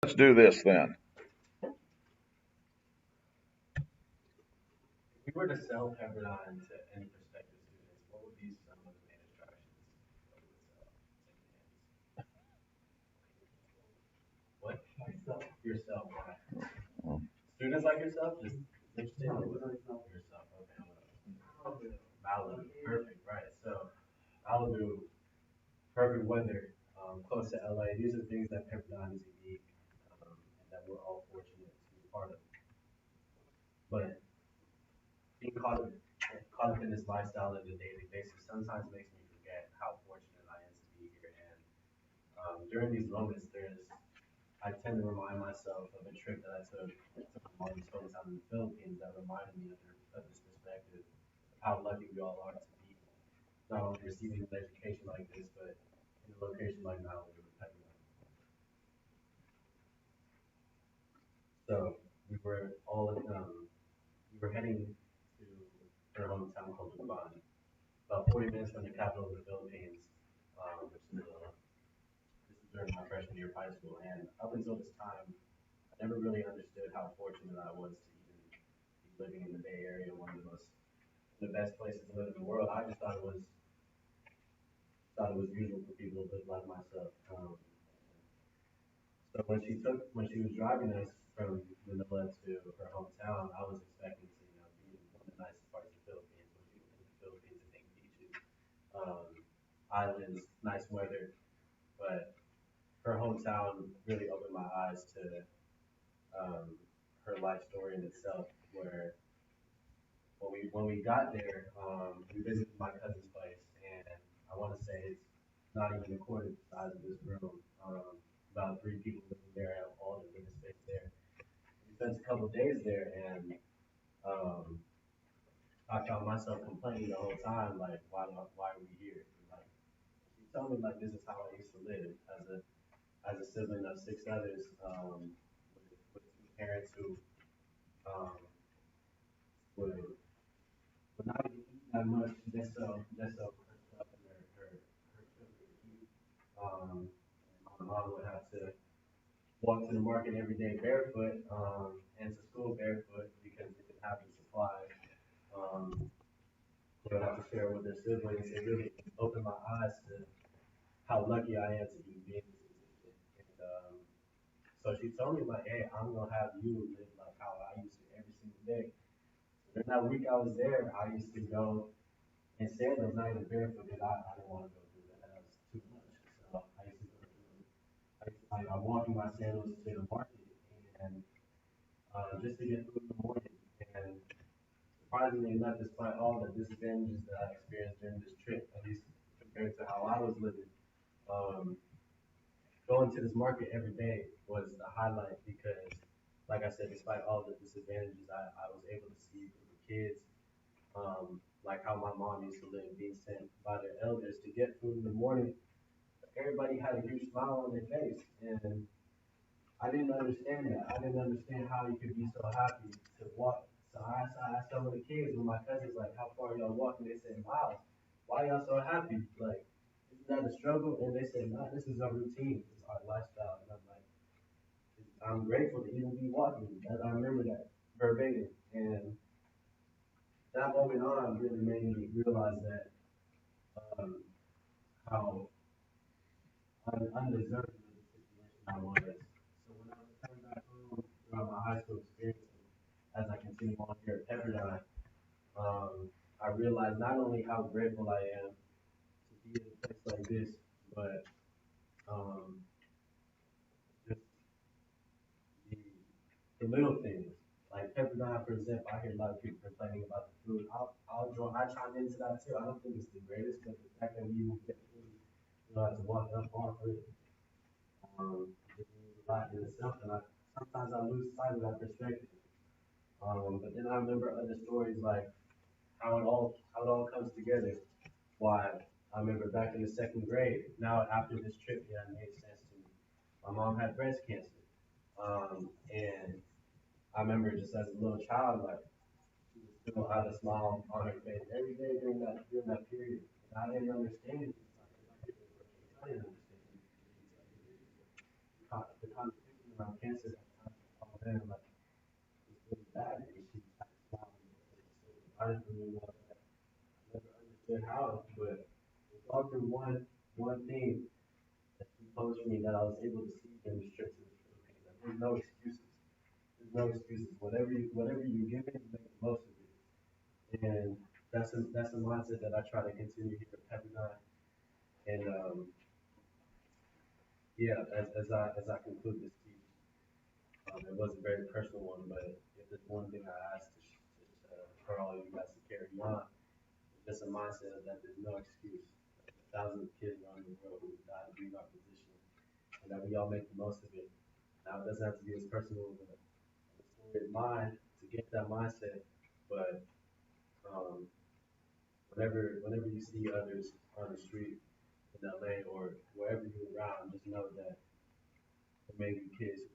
Let's do this then. If we were to sell Pepperdine to any prospective students, what would be some of the main attractions that we would sell secondhand? What? Yourself. Students like yourself? Just interested in yourself. Okay. Malibu. Perfect. Right. So Malibu, perfect weather, close to LA. These are things that Pepperdine is unique, and that we're all fortunate to be part of. But being caught up in this lifestyle on a daily basis sometimes makes me forget how fortunate I am to be here. And during these moments, I tend to remind myself of a trip that I took to my mom's hometown in the Philippines that reminded me of this perspective, of how lucky we all are to be not only receiving an education like this, but in a location like Malibu. So we were all we were heading to her hometown called Luzon, about 40 minutes from the capital of the Philippines, this is during my freshman year of high school. And up until this time, I never really understood how fortunate I was to even be living in the Bay Area, one of the best places to live in the world. I just thought it was usual for people to live like myself. So when she was driving us from Manila to her hometown, I was expecting to be in one of the nicest parts of the Philippines. When people think of the Philippines, they think beaches, um, islands, nice weather. But her hometown really opened my eyes to um, her life story in itself. Where when we got there, we visited my cousin's place, and I want to say it's not even a quarter the size of this room. About three people living there, have all the living space there. We spent a couple of days there, and um, I found myself complaining the whole time, like, why are we here? And, like, she told me like this is how I used to live as a sibling of six others, with two parents who um, would would not even eat that much just so cooked up in her children to eat. And my mom would have to walk to the market every day barefoot, and to school barefoot because they didn't have the supplies. Um, they would have to share with their siblings. It really opened my eyes to how lucky I am to be being in this position. And so she told me like, hey, I'm gonna have you live like how I used to every single day. So during that week I was there, I used to go and sandals, not even barefoot, because I didn't want to go do that. That was too much. So I used to go I walk in my sandals to the market and just to get food in the morning. And surprisingly enough, despite all the disadvantages that I experienced during this trip, at least compared to how I was living, um, going to this market every day was the highlight because, like I said, despite all the disadvantages, I was able to see a group of kids, like how my mom used to live, being sent by their elders to get food in the morning. Everybody had a huge smile on their face, and I didn't understand that. I didn't understand how you could be so happy to walk. So I asked some of the kids with my cousins, like, how far y'all walking? They said, miles. Why y'all so happy? Like, isn't that a struggle? And they said, nah, this is our routine. This is our lifestyle. And I'm like, I'm grateful to even be walking. I remember that verbatim. And that moment on really made me realize that um, how undeserved of the situation I was. So when I returned back home throughout my high school experience, as I continue on here at Pepperdine, I realized not only how grateful I am to be in a place like this, but um, just the, the little things. Like Pepperdine, for example, I hear a lot of people complaining about the food. I chime into that too. I don't think it's the greatest, but the fact that we even get food, have to walk up off it, just means a lot in itself. And sometimes I lose sight of that perspective. But then I remember other stories like how it all comes together. Why I remember back in the second grade. Now after this trip, yeah, it made sense to me. My mom had breast cancer, and I remember just as a little child, like she would still have a smile on her face every day during that period. And I didn't understand it. I didn't understand the consequences around cancer, oh man, like it's really bad. And she kind of smiled and said about it for me. I never understood how, but it's all through one thing that she posed for me that I was able to see in the strips of the Philippines. Like, there's no excuses. There's no excuses. Whatever you give it, you make the most of it. And that's a mindset that I try to continue here at Pentagon. And yeah, as I conclude this speech, it was a very personal one, but if there's one thing I ask for all you guys to carry on, it's just a mindset that there's no excuse. Like, thousands of kids around the world who died to be in our position, and that we all make the most of it. Now, it doesn't have to be as personal of a story as mine to get that mindset, but um, whenever you see others on the street in LA or wherever you're around, just know that there may be kids who